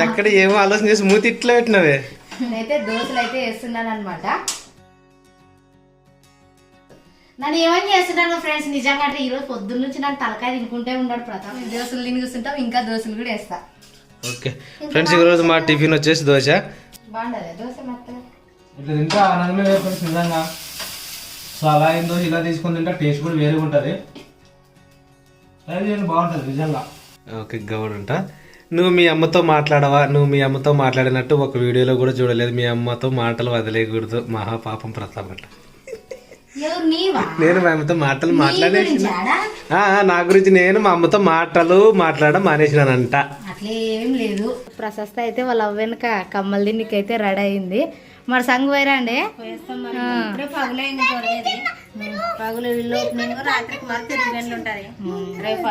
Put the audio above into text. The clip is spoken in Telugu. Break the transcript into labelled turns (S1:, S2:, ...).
S1: ఎక్కడ ఏమో ఆలోచన చేసి మూతి ఇట్లా పెట్టినవే.
S2: నేనైతే దోశలు అయితే వేస్తున్నాను అనమాట. నన్ను ఏమని చేస్తున్నాను ఫ్రెండ్స్, నిజంగా అంటే ఈరోజు పొద్దున్న నుంచి నాకు తలకాయ తినుకుంటే ఉన్నాడు ప్రతాప్. దోశలు తిని కూర్చుంటాం, ఇంకా దోశలు కూడా వేస్తా.
S1: ఓకే ఫ్రెండ్స్, ఈరోజు మా టిఫిన్ వచ్చేసి దోశ.
S2: బాగుండదు దోశ మొత్తం
S1: ఇట్లా తింటే ఆనందమే ఫ్రెండ్స్ నిజంగా. సో అలా అయిన దోశ ఇలా తీసుకొని తింటే టేస్ట్ కూడా వేరేగా ఉంటుంది, బాగుంటుంది నిజంగా. ఓకే గౌడ్ అంట, నువ్వు మీ అమ్మతో మాట్లాడవా? నువ్వు మీ అమ్మతో మాట్లాడినట్టు ఒక వీడియోలో కూడా చూడలేదు. మీ అమ్మతో మాటలు వదిలేయకూడదు, మహాపాపం ప్రతాప్ అంట. నేను మా అమ్మతో మాటలు మాట్లాడేసిన, నా గురించి నేను మా అమ్మతో మాట్లాడడం మానేసినానంట.
S2: అట్లేం లేదు. ప్రశస్త అయితే వాళ్ళ అవ్వెనక కమ్మల దిండికి అయితే రెడీ అయింది. మరి సంగు పోయిరా అండి పగులు రాత్రికి మరి తిరిగి ఉంటుంది. రేపు